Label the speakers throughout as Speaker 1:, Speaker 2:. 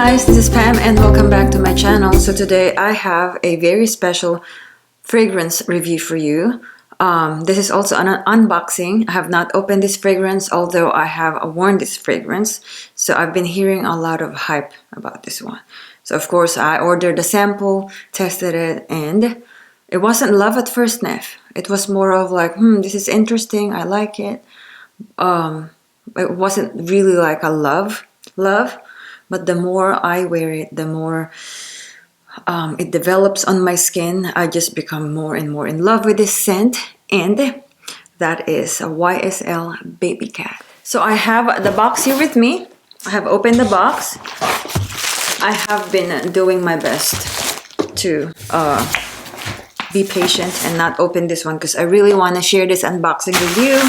Speaker 1: guys, this is Pam and welcome back to my channel. So today I have a very special fragrance review for you. This is also an unboxing. I have not opened this fragrance, although I have worn this fragrance. So I've been hearing a lot of hype about this one. So of course I ordered a sample, tested it, and it wasn't love at first sniff. It was more of like, this is interesting, I like it. It wasn't really like a love. But the more I wear it, the more it develops on my skin. I just become more and more in love with this scent, and that is a Ysl Babycat. So I have the box here with me. I have opened the box. I have been doing my best to be patient and not open this one because I really want to share this unboxing with you.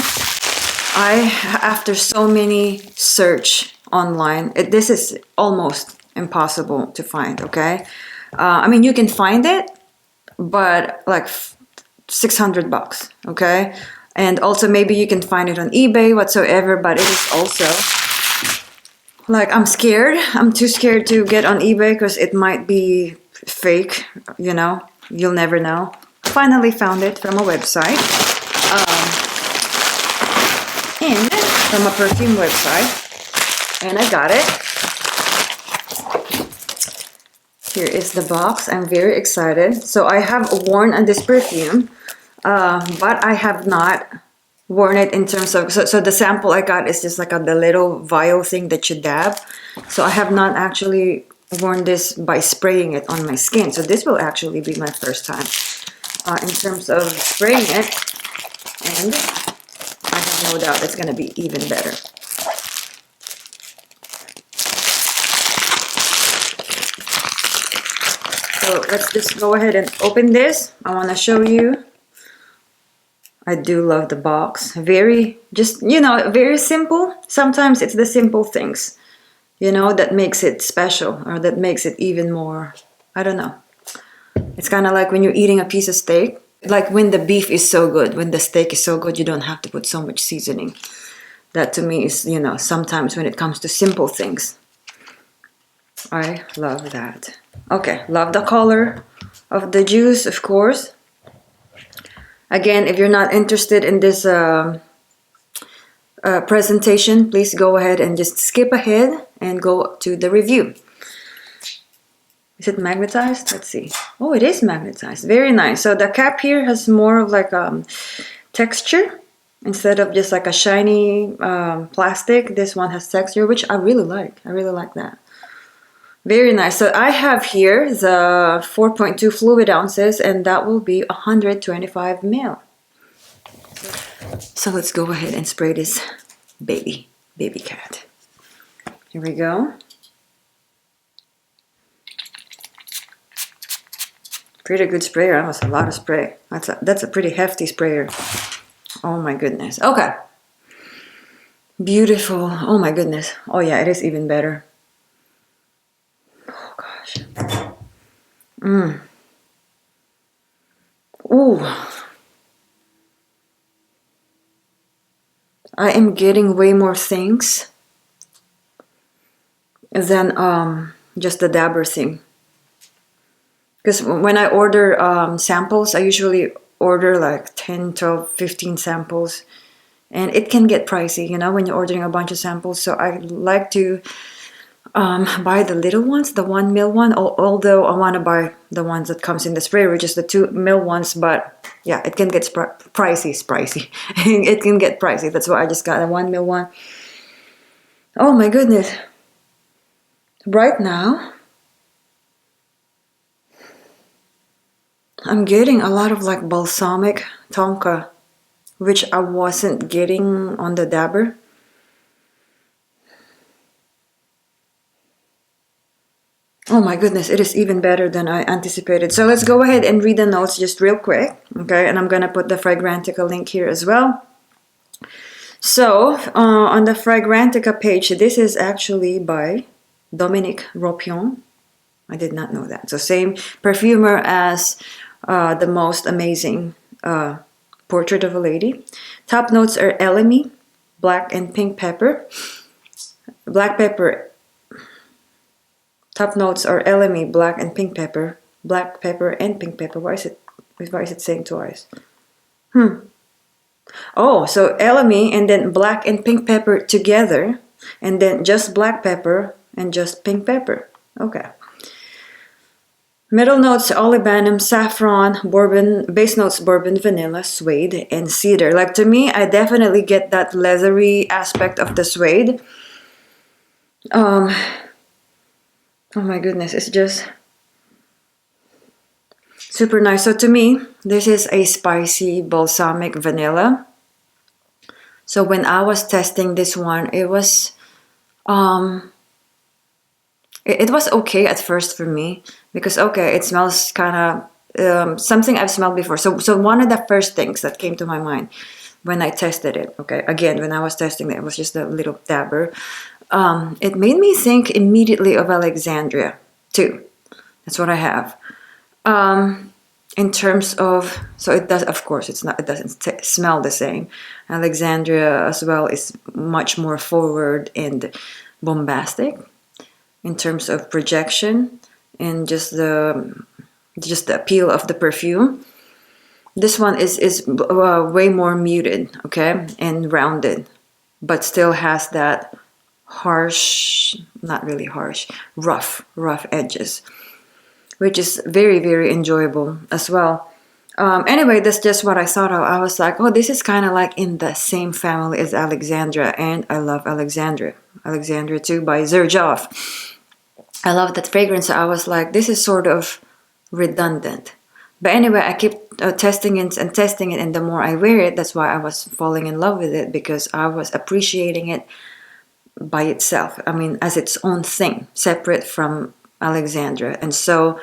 Speaker 1: After so many search online, this is almost impossible to find, okay? I mean, you can find it, but like 600 bucks, okay? And also maybe you can find it on eBay whatsoever, but it is also like, I'm scared. I'm too scared to get on eBay because it might be fake, you know? You'll never know. Finally found it from a website. And from a perfume website. And I got it. Here is the box. I'm very excited. So I have worn this perfume, but I have not worn it in terms of, so the sample I got is just like the little vial thing that you dab. So I have not actually worn this by spraying it on my skin. So this will actually be my first time in terms of spraying it. And I have no doubt it's going to be even better. So let's just go ahead and open this. I want to show you. I do love the box. Very, just, you know, very simple. Sometimes it's the simple things, you know, that makes it special or that makes it even more, I don't know. It's kind of like when you're eating a piece of steak. Like when the beef is so good, when the steak is so good, you don't have to put so much seasoning. That to me is, you know, sometimes when it comes to simple things. I love that. Okay, love the color of the juice, of course. Again, if you're not interested in this presentation, please go ahead and just skip ahead and go to the review. Is it magnetized? Let's see. Oh, it is magnetized. Very nice. So the cap here has more of like texture instead of just like a shiny plastic. This one has texture, which I really like. I really like that. Very nice. So I have here the 4.2 fluid ounces, and that will be 125 ml. So let's go ahead and spray this baby cat. Here we go. Pretty good sprayer. That was a lot of spray. That's a pretty hefty sprayer. Oh my goodness. Okay. Beautiful. Oh my goodness. Oh yeah, it is even better. Oh gosh. Ooh. I am getting way more things than just the dabber thing. Because when I order samples, I usually order like 10, 12, 15 samples. And it can get pricey, you know, when you're ordering a bunch of samples. So I like to buy the little ones, the 1 ml one. Although I want to buy the ones that comes in the sprayer, which is the 2 ml ones. But yeah, it can get pricey. It can get pricey. That's why I just got a 1 ml one. Oh my goodness. Right now, I'm getting a lot of like balsamic tonka, which I wasn't getting on the dabber. Oh my goodness, it is even better than I anticipated. So let's go ahead and read the notes just real quick, okay? And I'm gonna put the Fragrantica link here as well. So on the Fragrantica page, this is actually by Dominique Ropion. I did not know that. So same perfumer as the most amazing Portrait of a Lady. Top notes are elemi, black and pink pepper. Black pepper Top notes are elemi, black and pink pepper. Black pepper and pink pepper. Why is it saying twice? Oh, so elemi and then black and pink pepper together, and then just black pepper and just pink pepper. Okay. Middle notes olibanum, saffron, bourbon. Base notes bourbon, vanilla, suede, and cedar. Like, to me, I definitely get that leathery aspect of the suede. Oh my goodness, it's just super nice. So to me, this is a spicy balsamic vanilla. So when I was testing this one, it was it was okay at first for me, because okay, it smells kind of something I've smelled before. So one of the first things that came to my mind when I tested it, okay, again, when I was testing it was just a little dabber. It made me think immediately of Alexandria too. That's what I have. In terms of, so it does, of course, it doesn't smell the same. Alexandria as well is much more forward and bombastic in terms of projection and just the appeal of the perfume. This one is way more muted, okay, and rounded, but still has that harsh, not really harsh, rough edges, which is very, very enjoyable as well. Anyway, that's just what I thought of. I was like, oh, this is kind of like in the same family as Alexandria, and I love Alexandria. Alexandria too by Xerjoff. I love that fragrance. So I was like, this is sort of redundant. But anyway, I keep testing it and testing it, and the more I wear it, that's why I was falling in love with it, because I was appreciating it by itself. I mean, as its own thing, separate from Alexandria. And so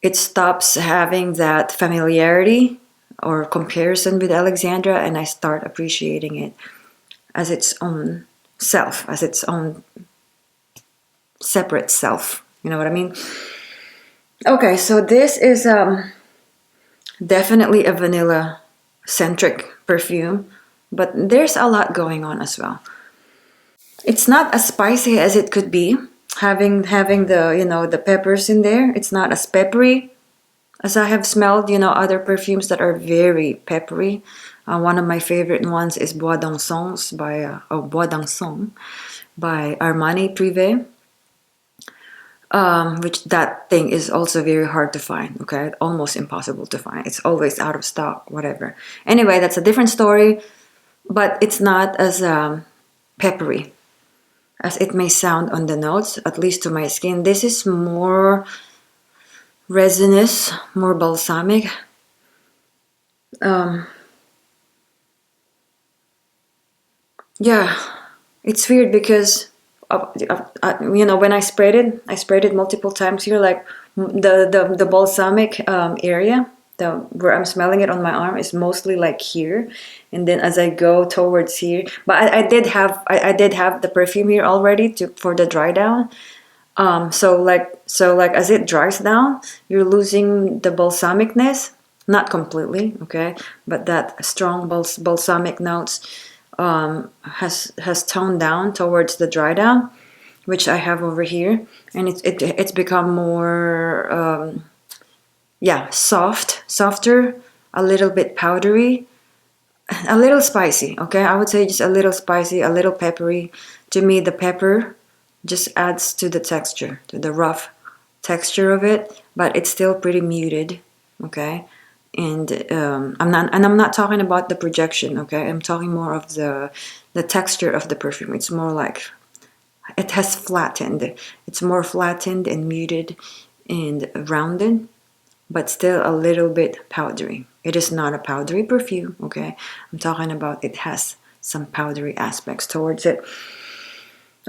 Speaker 1: it stops having that familiarity or comparison with Alexandria, and I start appreciating it as its own self, as its own separate self. You know what I mean? Okay, so this is definitely a vanilla-centric perfume, but there's a lot going on as well. It's not as spicy as it could be, having the the peppers in there. It's not as peppery as I have smelled other perfumes that are very peppery. One of my favorite ones is Bois d'Encens by Armani Privé. Which that thing is also very hard to find, okay? Almost impossible to find. It's always out of stock, whatever. Anyway, that's a different story, but it's not as peppery as it may sound on the notes, at least to my skin. This is more resinous, more balsamic. Yeah, it's weird because when I sprayed it multiple times here, like the balsamic area, where I'm smelling it on my arm is mostly like here, and then as I go towards here, but I did have the perfume here already for the dry down. So like as it dries down, you're losing the balsamicness, not completely, okay, but that strong balsamic notes has toned down towards the dry down, which I have over here, and it's become more softer, a little bit powdery, a little spicy, okay? I would say just a little spicy, a little peppery. To me, the pepper just adds to the texture, to the rough texture of it, but it's still pretty muted, okay? And I'm not talking about the projection, okay? I'm talking more of the texture of the perfume. It's more like it has flattened. It's more flattened and muted and rounded, but still a little bit powdery. It is not a powdery perfume, okay? I'm talking about it has some powdery aspects towards it.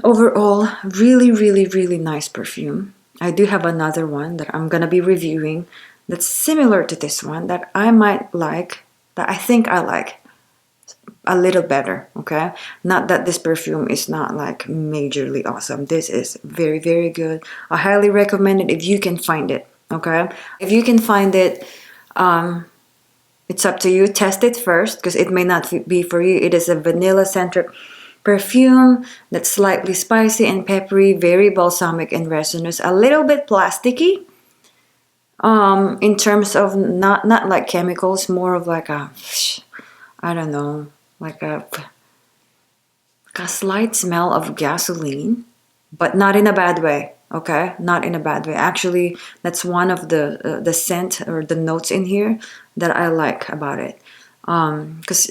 Speaker 1: Overall, really, really, really nice perfume. I do have another one that I'm gonna be reviewing that's similar to this one that I might like, that I think I like a little better, okay? Not that this perfume is not like majorly awesome. This is very, very good. I highly recommend it if you can find it, okay? If you can find it, it's up to you. Test it first because it may not be for you. It is a vanilla-centric perfume that's slightly spicy and peppery, very balsamic and resinous, a little bit plasticky. In terms of not like chemicals, more of like a, I don't know, like a slight smell of gasoline, but not in a bad way. Okay, not in a bad way. Actually, that's one of the scent or the notes in here that I like about it. Because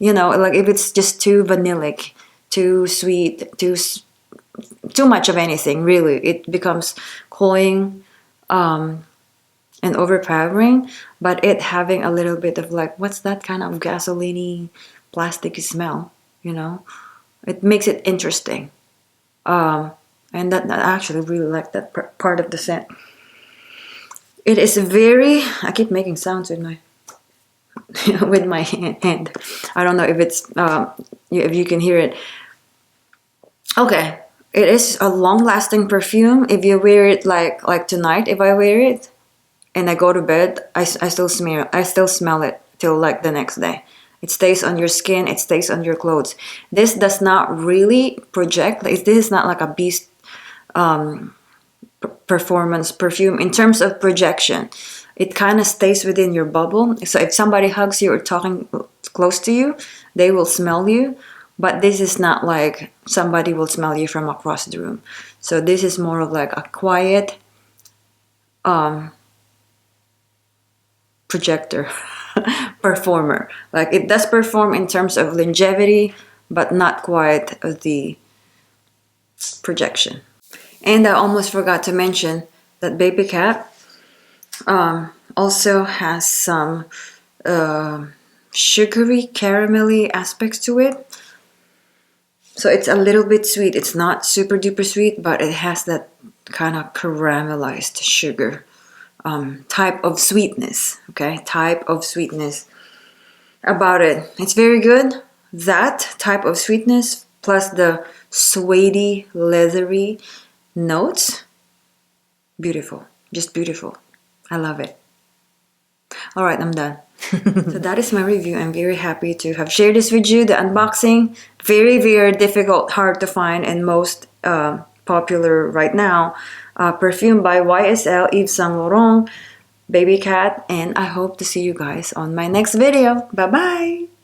Speaker 1: you know, like if it's just too vanillic, too sweet, too much of anything, really, it becomes cloying and overpowering. But it having a little bit of like, what's that kind of gasoline-y, plasticky smell? You know, it makes it interesting. And that I actually really like that part of the scent. It is very. I keep making sounds with my with my hand. I don't know if it's if you can hear it. Okay, it is a long-lasting perfume. If you wear it like tonight, if I wear it and I go to bed, I still smell it till like the next day. It stays on your skin. It stays on your clothes. This does not really project. This is not like a beast performance perfume in terms of projection. It kind of stays within your bubble. So if somebody hugs you or talking close to you, they will smell you. But this is not like somebody will smell you from across the room. So this is more of like a quiet projector performer. Like it does perform in terms of longevity, but not quite the projection. And I almost forgot to mention that Babycat also has some sugary, caramelly aspects to it. So it's a little bit sweet. It's not super duper sweet, but it has that kind of caramelized sugar type of sweetness. Okay, type of sweetness about it. It's very good. That type of sweetness plus the suede, leathery notes. Beautiful. Just beautiful. I love it. All right, I'm done. So that is my review. I'm very happy to have shared this with you. The unboxing, very, very difficult, hard to find, and most popular right now. Perfume by YSL, Yves Saint Laurent, Babycat, and I hope to see you guys on my next video. Bye-bye!